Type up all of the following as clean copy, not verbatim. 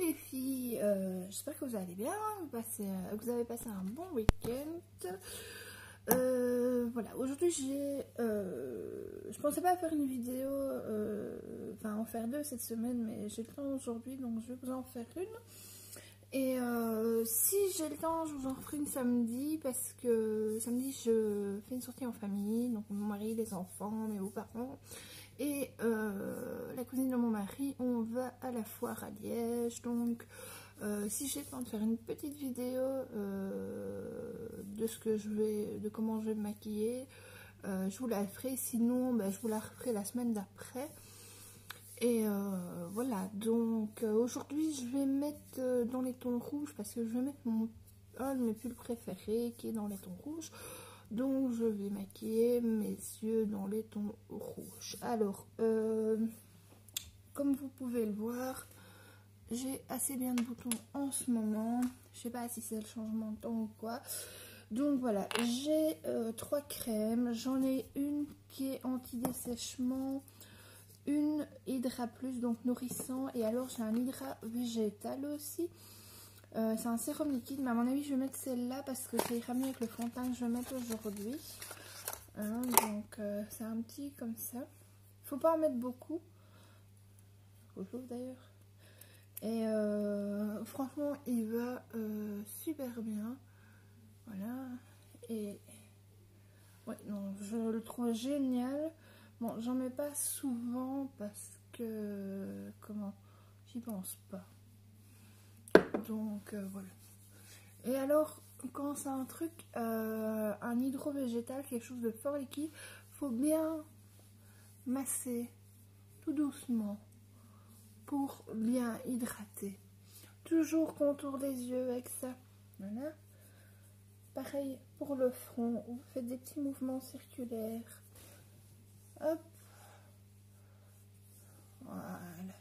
les filles, j'espère que vous allez bien, que vous avez passé un bon week-end. Voilà, aujourd'hui je pensais pas faire une vidéo, enfin en faire deux cette semaine, mais j'ai le temps aujourd'hui, donc je vais vous en faire une. Et si j'ai le temps, je vous en ferai une samedi, parce que samedi je fais une sortie en famille, donc mon mari, les enfants, mes beaux-parents et la cousine de mon mari. On va à la foire à Liège, donc si j'ai le temps de faire une petite vidéo de comment je vais me maquiller, je vous la ferai, sinon je vous la referai la semaine d'après. Et voilà, donc aujourd'hui je vais mettre dans les tons rouges, parce que je vais mettre un de mes pulls préférés qui est dans les tons rouges. Donc je vais maquiller mes yeux dans les tons rouges. Alors, comme vous pouvez le voir, j'ai assez bien de boutons en ce moment. Je sais pas si c'est le changement de temps ou quoi. Donc voilà, j'ai 3 crèmes. J'en ai une qui est anti-dessèchement, une Hydra Plus, donc nourrissant, et alors j'ai un Hydra végétal aussi. C'est un sérum liquide, mais à mon avis je vais mettre celle-là parce que ça ira mieux avec le fond de teint que je vais mettre aujourd'hui. Donc c'est un petit comme ça. Faut pas en mettre beaucoup. Faut que d'ailleurs. Et franchement il va super bien. Voilà. Et ouais, non, je le trouve génial. Bon, j'en mets pas souvent parce que j'y pense pas. Donc voilà. Et alors, quand c'est un truc, un hydro-végétal, quelque chose de fort liquide, faut bien masser tout doucement pour bien hydrater. Toujours contour des yeux avec ça. Voilà. Pareil pour le front, vous faites des petits mouvements circulaires. Hop. Voilà.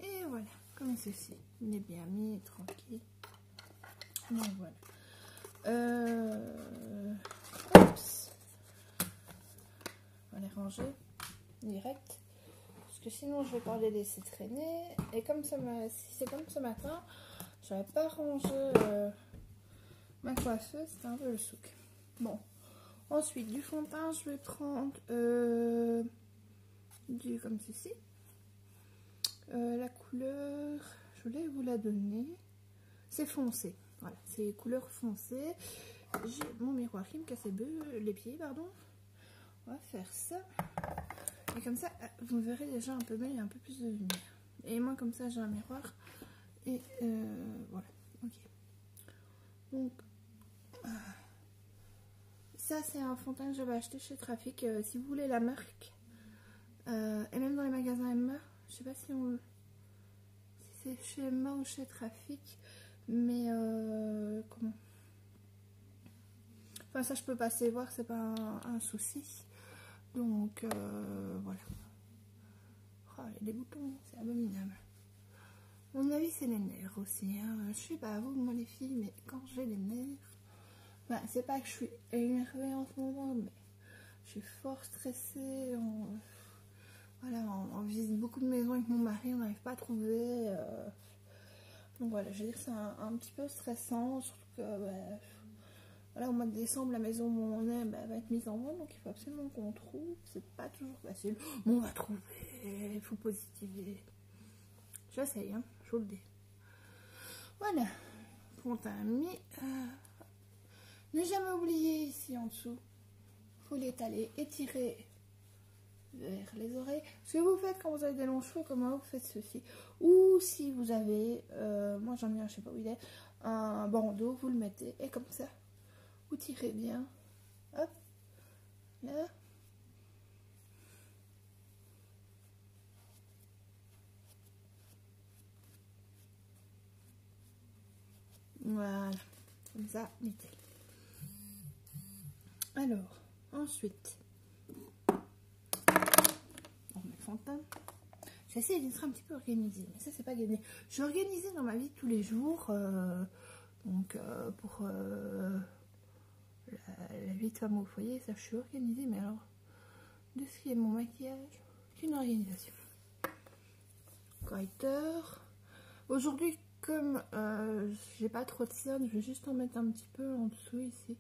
Et voilà, comme ceci. Il est bien mis, tranquille. Donc voilà. Oups. On va les ranger direct. Parce que sinon je vais pas les laisser traîner. Et comme ça, si c'est comme ce matin, j'avais pas rangé ma coiffeuse, c'était un peu le souk. Bon. Ensuite, du fond de teint, je vais prendre du comme ceci. La couleur, je voulais vous la donner. C'est foncé. Voilà, c'est couleur foncée. J'ai mon miroir qui me casse les pieds, pardon. On va faire ça. Et comme ça, vous verrez déjà un peu mieux, il y a un peu plus de lumière. Et moi, comme ça, j'ai un miroir. Et voilà, ok. Donc, ça, c'est un fond de teint que j'avais acheté chez Trafic. Si vous voulez la marque, et même dans les magasins Emma, je sais pas si c'est chez Emma ou chez Trafic, mais comment, enfin ça je peux passer voir, c'est pas un souci. Donc voilà. Oh, les boutons, c'est abominable. À mon avis c'est les nerfs aussi, hein. Je sais pas vous, moi les filles, mais quand j'ai les nerfs, c'est pas que je suis énervée en ce moment, mais je suis fort stressée. Voilà, on visite beaucoup de maisons avec mon mari, on n'arrive pas à trouver. Donc voilà, je veux dire que c'est un petit peu stressant, surtout que voilà, au mois de décembre, la maison où on est va être mise en vente, donc il faut absolument qu'on trouve. C'est pas toujours facile. Bon, on va trouver, il faut positiver. J'essaye, hein, je vous le dis. Voilà, fond de teint mis. Ne jamais oublier ici en dessous, il faut l'étaler, étirer vers les oreilles. Ce que vous faites quand vous avez des longs cheveux, comment vous faites ceci. Ou si vous avez, moi j'en ai un, je sais pas où il est, un bandeau, vous le mettez et comme ça, vous tirez bien. Hop, là. Voilà, comme ça, nickel. Alors, ensuite, on met le fond de teint. J'ai essayé d'être un petit peu organisée, mais ça c'est pas gagné. Je suis organisée dans ma vie de tous les jours, donc pour la vie de femme au foyer, ça je suis organisée, mais alors de ce qui est mon maquillage, c'est une organisation. Correcteur, Aujourd'hui, comme j'ai pas trop de cerne, je vais juste en mettre un petit peu en dessous ici.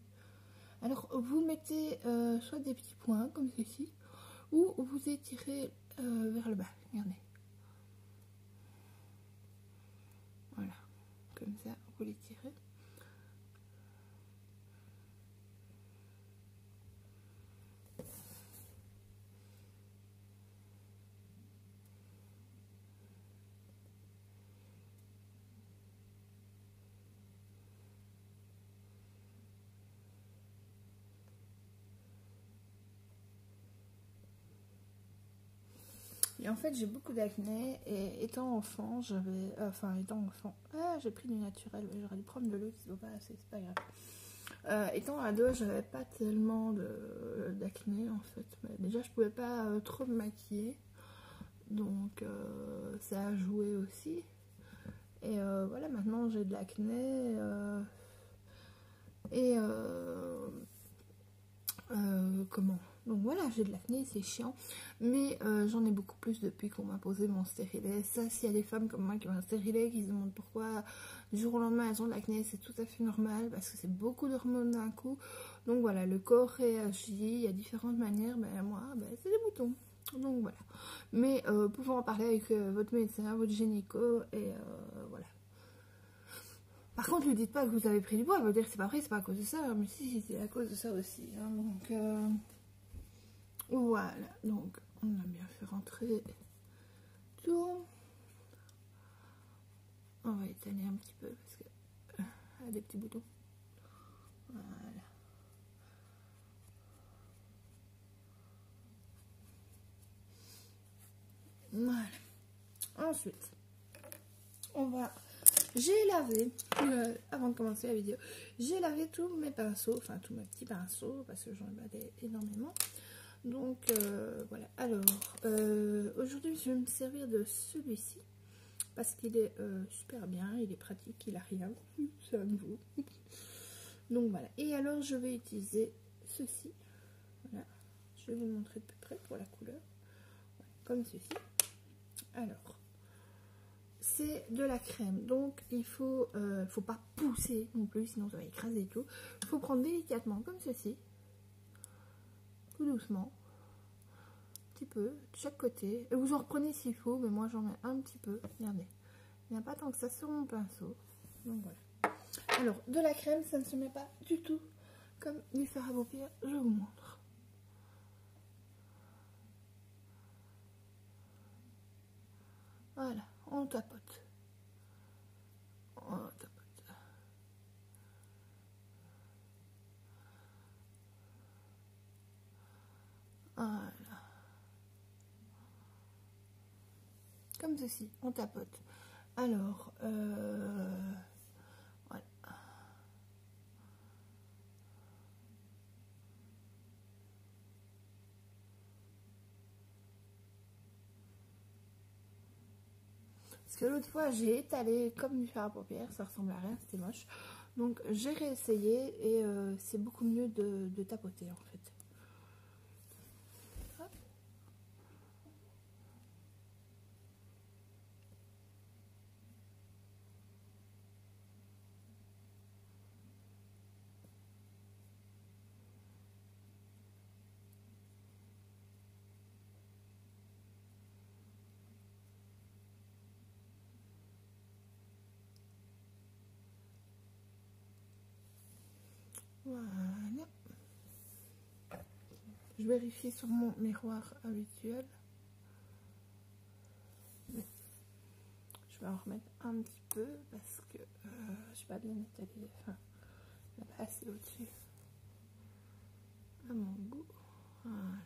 Alors, vous mettez soit des petits points comme ceci, ou vous étirez vers le bas. Regardez. Voilà, comme ça, vous l'étirez. Et en fait, j'ai beaucoup d'acné et étant enfant, j'avais. Enfin, étant enfant. Ah, j'ai pris du naturel, j'aurais dû prendre de l'eau, c'est pas assez, c'est pas grave. Étant ado, j'avais pas tellement d'acné en fait. Mais déjà, je pouvais pas trop me maquiller, donc ça a joué aussi. Et voilà, maintenant j'ai de l'acné et comment? Donc voilà, j'ai de l'acné, c'est chiant, mais j'en ai beaucoup plus depuis qu'on m'a posé mon stérilet. Ça, s'il y a des femmes comme moi qui ont un stérilet, qui se demandent pourquoi du jour au lendemain elles ont de l'acné, c'est tout à fait normal parce que c'est beaucoup d'hormones d'un coup. Donc voilà, le corps réagit, il y a différentes manières, ben moi, ben, c'est des boutons. Donc voilà, mais pouvant en parler avec votre médecin, votre gynéco, et voilà. Par contre, ne dites pas que vous avez pris du poids, elle va dire que c'est pas vrai, c'est pas à cause de ça, mais si, c'est à cause de ça aussi. Hein, donc voilà, donc on a bien fait rentrer tout. On va étaler un petit peu parce que a des petits boutons. Voilà. Voilà. Ensuite, on va. J'ai lavé, avant de commencer la vidéo, j'ai lavé tous mes pinceaux, enfin tous mes petits pinceaux parce que j'en ai énormément. Donc voilà. Alors, aujourd'hui, je vais me servir de celui-ci parce qu'il est super bien, il est pratique, il a rien, c'est à nouveau. Donc voilà. Et alors, je vais utiliser ceci. Voilà. Je vais vous le montrer de plus près pour la couleur. Voilà, comme ceci. Alors, c'est de la crème, donc il faut pas pousser non plus, sinon ça va écraser tout. Il faut prendre délicatement comme ceci, tout doucement, un petit peu de chaque côté, et vous en reprenez s'il faut, mais moi j'en mets un petit peu. Regardez, il n'y a pas tant que ça sur mon pinceau, donc voilà. Alors, de la crème, ça ne se met pas du tout comme du fard à paupières, je vous montre. Voilà, on tapote. On tapote. Voilà. Comme ceci, on tapote. Alors, voilà. Parce que l'autre fois, j'ai étalé comme du fard à paupières, ça ressemble à rien, c'était moche. Donc, j'ai réessayé et c'est beaucoup mieux de tapoter en fait. Hop. Voilà. Je vérifie sur mon miroir habituel. Je vais en remettre un petit peu parce que je vais pas bien étaler. Enfin, il n'y a pas assez au-dessus. À mon goût. Voilà.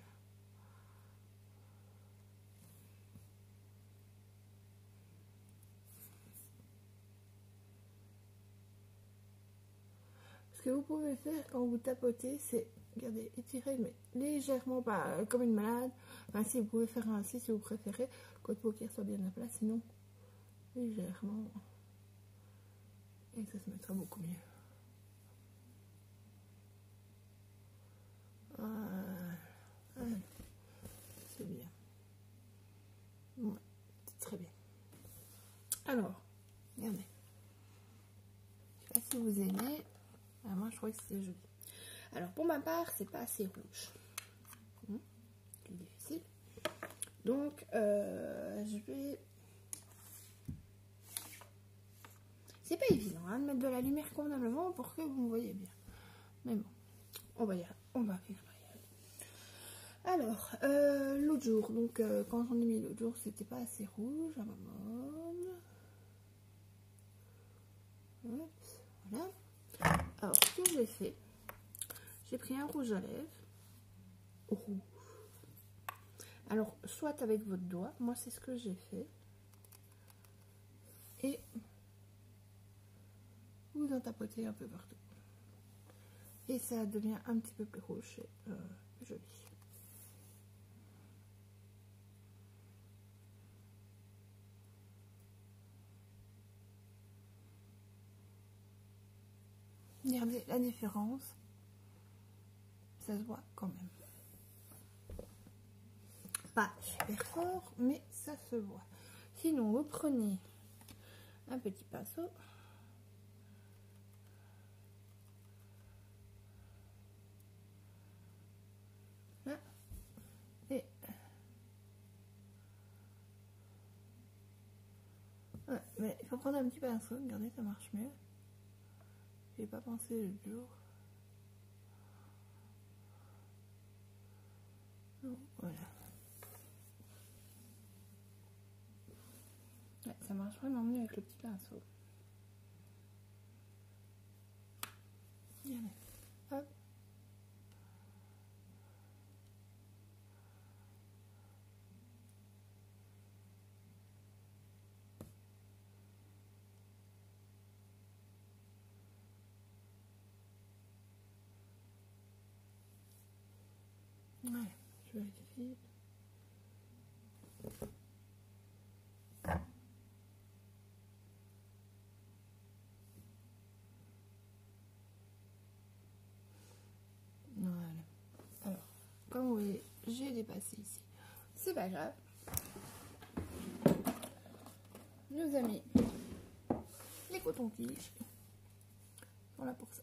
Ce que vous pouvez faire quand vous tapotez, c'est, regardez, étirer, mais légèrement, pas comme une malade. Enfin, si vous pouvez faire ainsi, si vous préférez, que votre paupière soit bien à plat, sinon, légèrement. Et ça se mettra beaucoup mieux. Voilà. C'est bien. Ouais, c'est très bien. Alors, Regardez. Je sais pas si vous aimez. Ah, moi, je trouvais que c'était joli. Alors, pour ma part, c'est pas assez rouge. C'est difficile. Donc, je vais... C'est pas évident hein, de mettre de la lumière convenablement pour que vous me voyez bien. Mais bon, on va y arriver. On va faire. Alors, l'autre jour, donc quand j'en ai mis l'autre jour, c'était pas assez rouge à ma mode. Voilà. Alors, ce que j'ai fait, j'ai pris un rouge à lèvres. Rouge. Alors, soit avec votre doigt, moi c'est ce que j'ai fait. Et vous en tapotez un peu partout. Et ça devient un petit peu plus rouge et plus joli. Regardez la différence. Ça se voit quand même. Pas super fort, mais ça se voit. Sinon, vous prenez un petit pinceau. Là. Et ouais, mais il faut prendre un petit pinceau. Regardez, ça marche mieux. J'ai pas pensé l'autre jour. Donc, voilà. Ouais, ça marche vraiment mieux avec le petit pinceau. Regardez. Hop. Ouais, je vérifie. Voilà. Alors, comme vous voyez, j'ai dépassé ici. C'est pas grave. Nous avons mis les cotons-tiges. Voilà pour ça.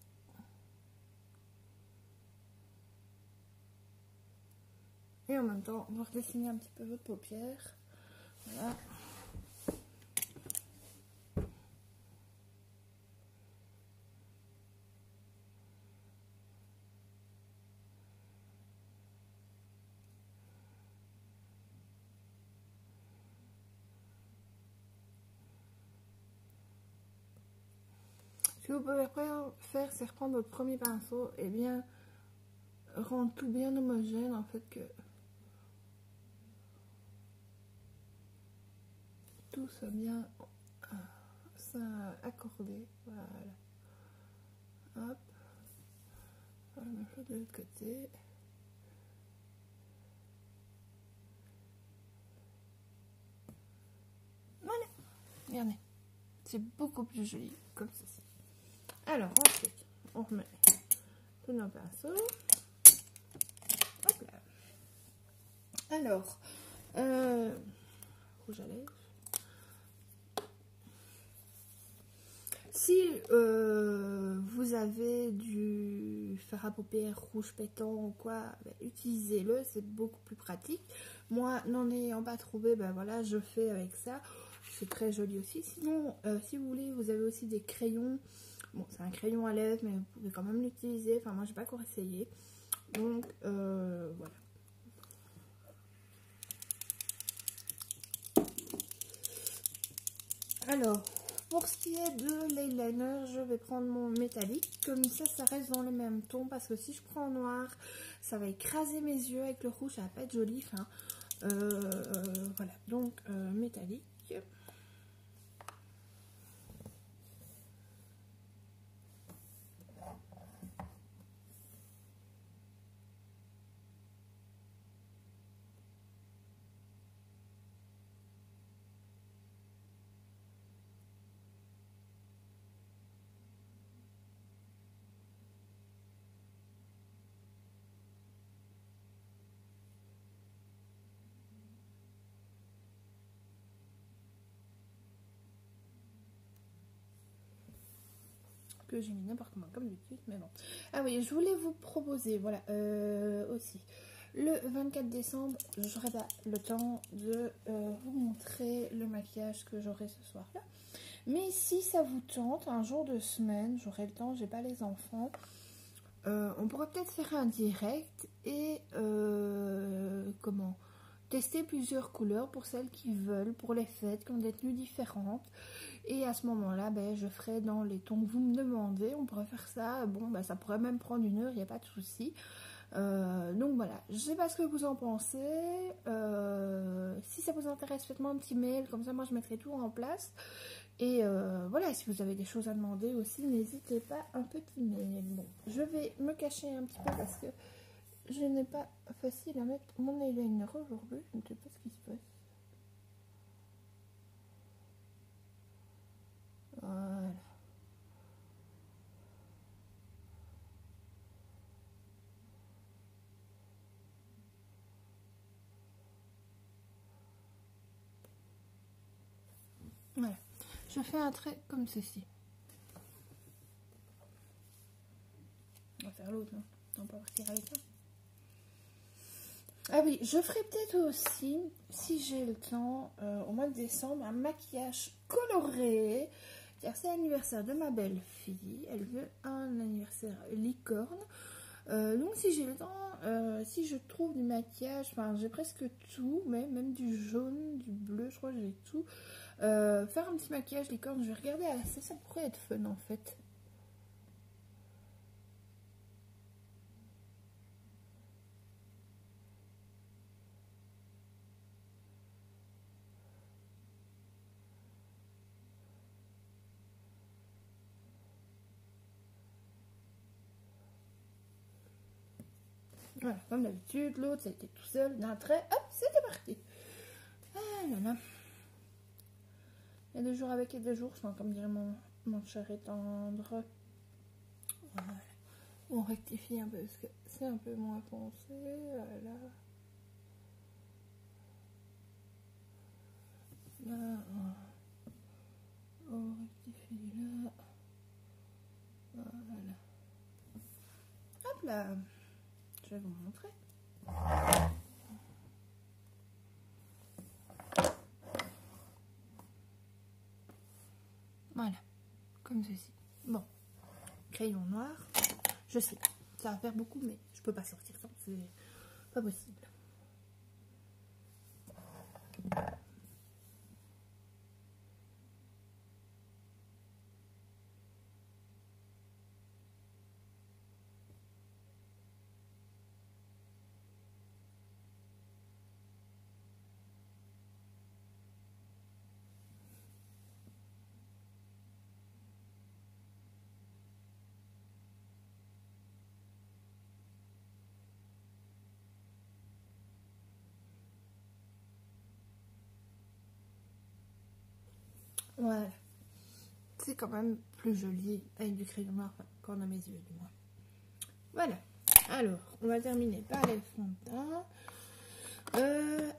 Et en même temps, vous redessinez un petit peu votre paupière. Voilà. Ce que vous pouvez faire, c'est reprendre votre premier pinceau et bien rendre tout bien homogène en fait, que tout soit bien accordé. Voilà. Hop. La même chose de l'autre côté. Voilà. Regardez. C'est beaucoup plus joli comme ceci. Alors ensuite, on remet tous nos pinceaux. Hop là. Alors, rouge à lèvres. Si vous avez du fard à paupières rouge pétant ou quoi, bah, utilisez-le, c'est beaucoup plus pratique. Moi, n'en ayant pas trouvé, ben voilà, je fais avec ça. C'est très joli aussi. Sinon, si vous voulez, vous avez aussi des crayons. Bon, c'est un crayon à lèvres, mais vous pouvez quand même l'utiliser. Enfin, moi, j'ai pas encore essayé. Donc, voilà. Alors, pour ce qui est de l'eyeliner, je vais prendre mon métallique. Comme ça reste dans le même ton. Parce que si je prends en noir, ça va écraser mes yeux. Avec le rouge, ça va pas être joli. Enfin, voilà. Donc, métallique. que j'ai mis n'importe comment comme d'habitude, mais bon. Ah oui, je voulais vous proposer, voilà, aussi. Le 24 décembre, j'aurai pas le temps de vous montrer le maquillage que j'aurai ce soir-là. Mais si ça vous tente, un jour de semaine, j'aurai le temps, j'ai pas les enfants. On pourrait peut-être faire un direct et comment tester plusieurs couleurs pour celles qui veulent, pour les fêtes, qui ont des tenues différentes. Et à ce moment-là, ben, je ferai dans les tons que vous me demandez. On pourrait faire ça. Bon, ben, ça pourrait même prendre 1 heure, il n'y a pas de souci. Donc voilà, je sais pas ce que vous en pensez. Si ça vous intéresse, faites-moi un petit mail. Comme ça, moi, je mettrai tout en place. Et voilà, si vous avez des choses à demander aussi, n'hésitez pas, un petit mail. Bon, je vais me cacher un petit peu parce que je n'ai pas facile à mettre mon eyeliner aujourd'hui. Je ne sais pas ce qui se passe. Voilà. Voilà. Je fais un trait comme ceci. On va faire l'autre, non? On peut partir avec ça. Ah oui, je ferai peut-être aussi, si j'ai le temps, au mois de décembre, un maquillage coloré. Car c'est l'anniversaire de ma belle-fille. Elle veut un anniversaire licorne. Donc si j'ai le temps, si je trouve du maquillage, enfin j'ai presque tout, mais même du jaune, du bleu, je crois que j'ai tout. Faire un petit maquillage licorne, je vais regarder, ça pourrait être fun en fait. Voilà, comme d'habitude, l'autre ça a été tout seul, d'un trait, hop, c'était parti. Ah là là. Il y a des jours avec et des jours sans, comme dirait mon cher et tendre. Voilà. On rectifie un peu parce que c'est un peu moins foncé. Voilà. Là, on rectifie là. Voilà. Hop là. Je vais vous montrer. Voilà. Comme ceci. Bon. Crayon noir. Je sais. Ça va faire beaucoup, mais je peux pas sortir ça. C'est pas possible. Voilà. C'est quand même plus joli avec du crayon noir qu'on a mes yeux, du moins. Voilà. Alors, on va terminer par les fonds de teint.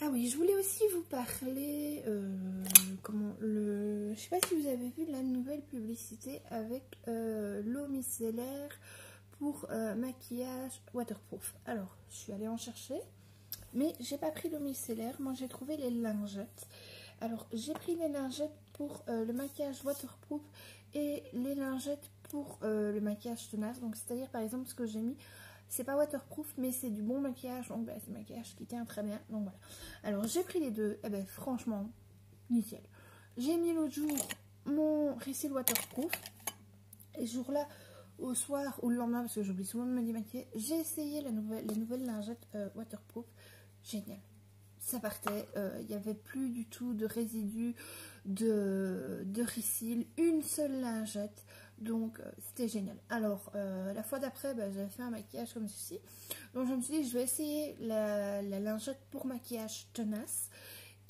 Ah oui, je voulais aussi vous parler, je sais pas si vous avez vu la nouvelle publicité avec l'eau micellaire pour maquillage waterproof. Alors, je suis allée en chercher, mais j'ai pas pris l'eau micellaire. Moi, j'ai trouvé les lingettes. Alors, j'ai pris les lingettes pour le maquillage waterproof et les lingettes pour le maquillage tenace. Donc, c'est-à-dire, par exemple, ce que j'ai mis, c'est pas waterproof, mais c'est du bon maquillage. Donc, bah, c'est du maquillage qui tient très bien. Donc, voilà. Alors, j'ai pris les deux. Et ben, franchement, nickel. J'ai mis l'autre jour mon Reseal waterproof. Et ce jour-là, au soir ou le lendemain, parce que j'oublie souvent de me démaquiller, j'ai essayé les nouvelles lingettes waterproof. Génial. Ça partait, il n'y avait plus du tout de résidus de Reseal, une seule lingette, donc c'était génial. Alors la fois d'après, bah, j'avais fait un maquillage comme ceci, donc je me suis dit je vais essayer la lingette pour maquillage tenace,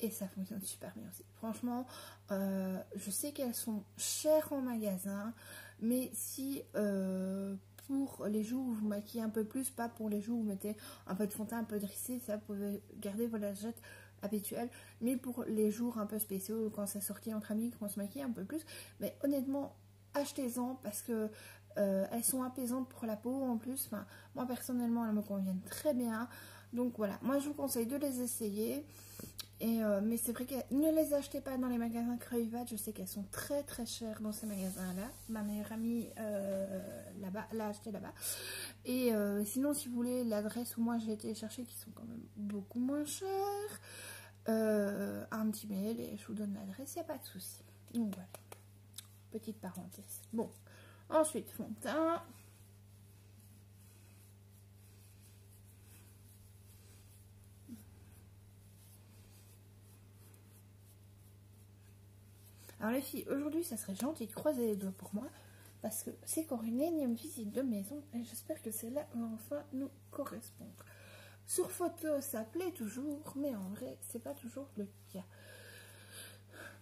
et ça fonctionne super bien aussi. Franchement, je sais qu'elles sont chères en magasin, mais si pour les jours où vous maquillez un peu plus, pas pour les jours où vous mettez un peu de fond de teint, un peu de Reseal, ça vous pouvez garder vos lingettes habituelles, mais pour les jours un peu spéciaux, quand c'est sorti entre amis, qu'on se maquille un peu plus, mais honnêtement, achetez-en parce que elles sont apaisantes pour la peau en plus. Enfin, moi personnellement, elles me conviennent très bien. Donc voilà, moi je vous conseille de les essayer. Et, mais c'est vrai que ne les achetez pas dans les magasins Creuvat. Je sais qu'elles sont très très chères dans ces magasins-là. Ma meilleure amie là-bas l'a acheté là-bas. Et sinon, si vous voulez l'adresse où moi j'ai été les chercher, qui sont quand même beaucoup moins chères, un petit mail et je vous donne l'adresse, il n'y a pas de souci. Donc voilà, petite parenthèse. Bon, ensuite fond de teint. Alors les filles, aujourd'hui ça serait gentil de croiser les doigts pour moi, parce que c'est encore une énième visite de maison et j'espère que celle-là va enfin nous correspondre. Sur photo ça plaît toujours, mais en vrai c'est pas toujours le cas.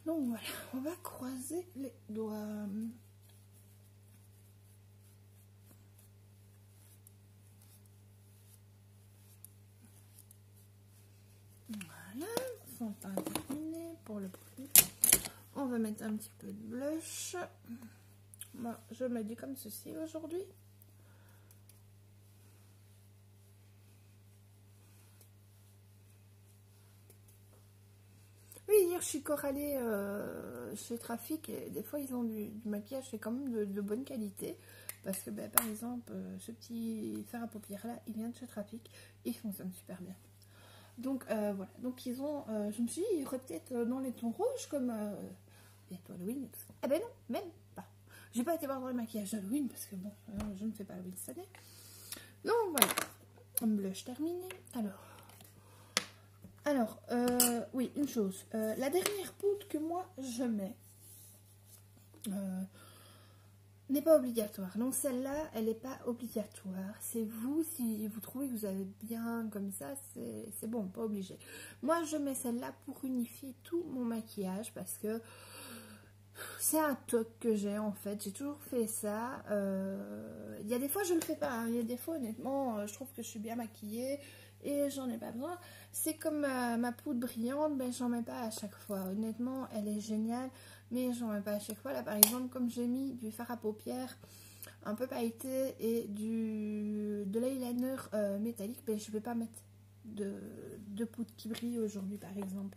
Donc voilà, on va croiser les doigts. Voilà, fond de teint terminé pour le premier. On va mettre un petit peu de blush. Moi, je me dis comme ceci aujourd'hui. Oui, hier je suis encore allée chez Trafic et des fois ils ont du maquillage qui quand même de bonne qualité. Parce que par exemple, ce petit fard à paupières là, il vient de chez Trafic. Il fonctionne super bien. Donc voilà, donc ils ont, je me suis dit, il y aurait peut-être dans les tons rouges comme bientôt Halloween et tout ça. Eh ben non, même pas. J'ai pas été voir dans le maquillage d'Halloween parce que bon, je ne fais pas Halloween cette année. Donc voilà, blush terminé. Alors oui, une chose, la dernière poudre que moi je mets n'est pas obligatoire. Donc celle-là, elle n'est pas obligatoire. C'est vous, si vous trouvez que vous avez bien comme ça, c'est bon, pas obligé. Moi, je mets celle-là pour unifier tout mon maquillage parce que c'est un toc que j'ai en fait. J'ai toujours fait ça. Il y a des fois, je ne le fais pas. Il y a des fois, honnêtement, je trouve que je suis bien maquillée et j'en ai pas besoin. C'est comme ma poudre brillante, ben j'en mets pas à chaque fois. Honnêtement, elle est géniale. Mais j'en mets pas à chaque fois. Là, par exemple, comme j'ai mis du fard à paupières un peu pailleté et de l'eyeliner métallique, ben, je ne vais pas mettre de poudre qui brille aujourd'hui, par exemple.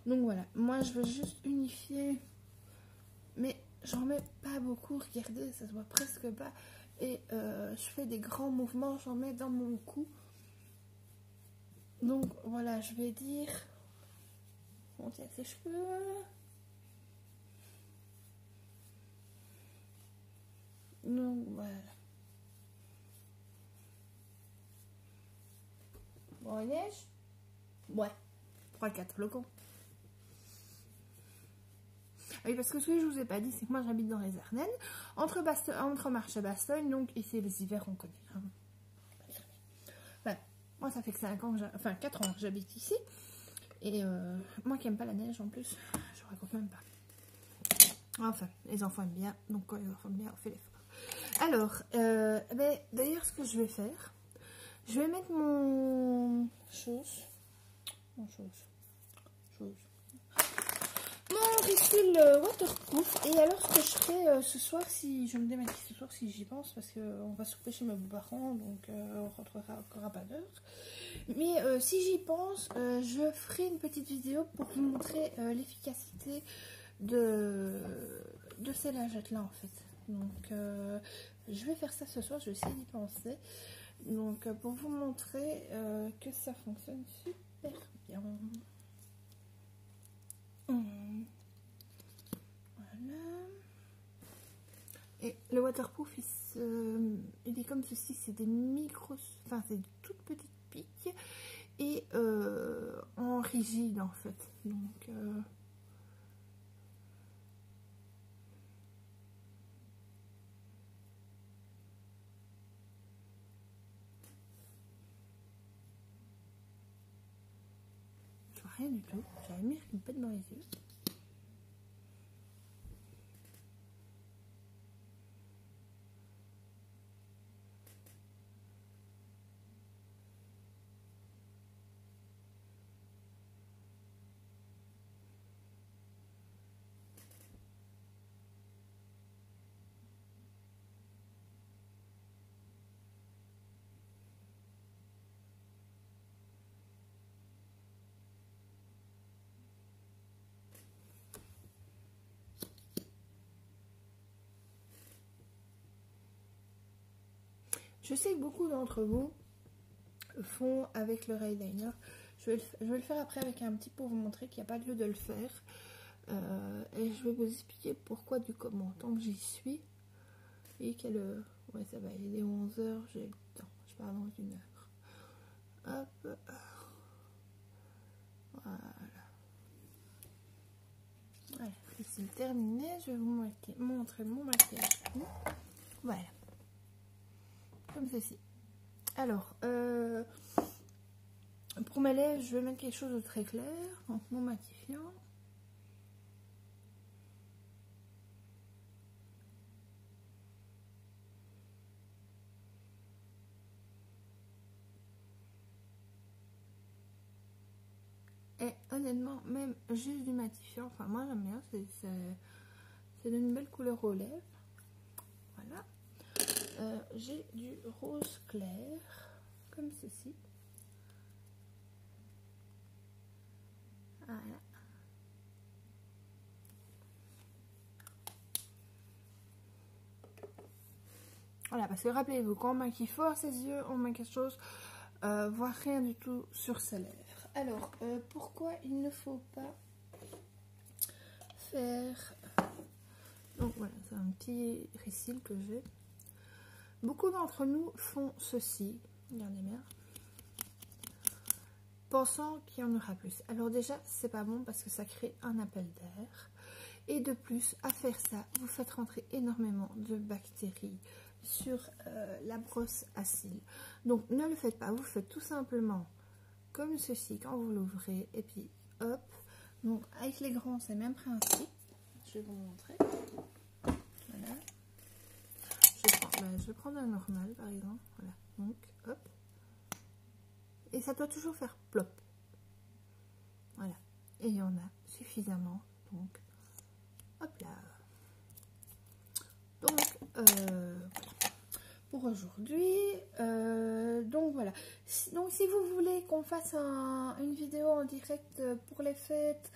Donc voilà, moi je veux juste unifier. Mais j'en mets pas beaucoup, regardez, ça se voit presque pas. Et je fais des grands mouvements, j'en mets dans mon cou. Donc voilà, je vais dire... On tient ses cheveux... Donc voilà. Bon, il neige? Ouais. 3-4 flocons. Oui, parce que ce que je vous ai pas dit, c'est que moi j'habite dans les Ardennes, entre Marche et Bastogne, donc ici les hivers on connaît. Hein. Enfin, moi ça fait que 5 ans, enfin 4 ans que j'habite ici. Et moi qui aime pas la neige en plus, je raconte même pas. Enfin, les enfants aiment bien, donc quand les enfants aiment bien, on fait l'effort. Alors, d'ailleurs, ce que je vais faire, je vais mettre mon refill waterproof. Et alors, ce que je ferai ce soir, si je me démaquille ce soir, si j'y pense, parce qu'on va souper chez mes beaux-parents, donc on rentrera encore à pas d'heure. Mais si j'y pense, je ferai une petite vidéo pour vous montrer l'efficacité de ces lingettes-là, en fait. Donc, je vais faire ça ce soir, je vais essayer d'y penser. Donc, pour vous montrer que ça fonctionne super bien. Voilà. Et le waterproof, il est comme ceci, c'est des enfin, c'est de toutes petites piques et en rigide, en fait. Donc... rien du tout, j'ai la lumière qui me pète dans les yeux. Je sais que beaucoup d'entre vous font avec le eyeliner. Je vais le faire après avec un petit pour vous montrer qu'il n'y a pas lieu de le faire. Et je vais vous expliquer pourquoi du comment. Tant que j'y suis. Et qu'elle... ouais, ça va, il est 11h, j'ai le temps. Je pars dans 1 heure. Hop. Voilà, c'est terminé. Je vais vous montrer mon maquillage. Voilà. Comme ceci. Alors, pour mes lèvres, je vais mettre quelque chose de très clair. Donc, mon matifiant. Et honnêtement, même juste du matifiant, enfin moi j'aime bien, c'est d'une belle couleur aux lèvres. Voilà. J'ai du rose clair, comme ceci. Voilà. Voilà, parce que rappelez-vous, quand on maquille fort ses yeux, on met quelque chose, voire rien du tout sur ses lèvres. Alors, pourquoi il ne faut pas faire... Donc voilà, c'est un petit récil que j'ai. Beaucoup d'entre nous font ceci, regardez bien, pensant qu'il y en aura plus. Alors déjà, c'est pas bon parce que ça crée un appel d'air. Et de plus, à faire ça, vous faites rentrer énormément de bactéries sur la brosse à cils. Donc ne le faites pas, vous faites tout simplement comme ceci quand vous l'ouvrez. Et puis hop, donc avec les grands, c'est le même principe. Je vais vous montrer. Voilà. Je vais prendre un normal par exemple. Voilà, donc hop. Et ça doit toujours faire plop. Voilà. Et il y en a suffisamment. Donc, hop là. Donc, voilà. Pour aujourd'hui. Donc, voilà. Donc, si vous voulez qu'on fasse une vidéo en direct pour les fêtes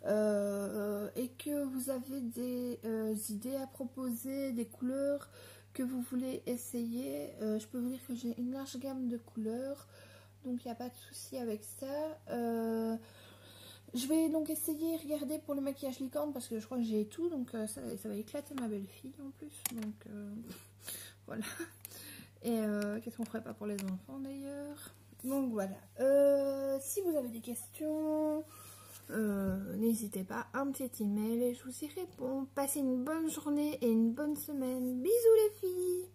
et que vous avez des idées à proposer, des couleurs que vous voulez essayer, je peux vous dire que j'ai une large gamme de couleurs. Donc il n'y a pas de souci avec ça. Je vais donc essayer, regarder pour le maquillage licorne parce que je crois que j'ai tout. Donc ça va éclater ma belle-fille en plus. Donc voilà. Et qu'est-ce qu'on ferait pas pour les enfants d'ailleurs. Donc voilà. Si vous avez des questions, n'hésitez pas. Un petit email et je vous y réponds. Passez une bonne journée et une bonne semaine. Bisous les filles.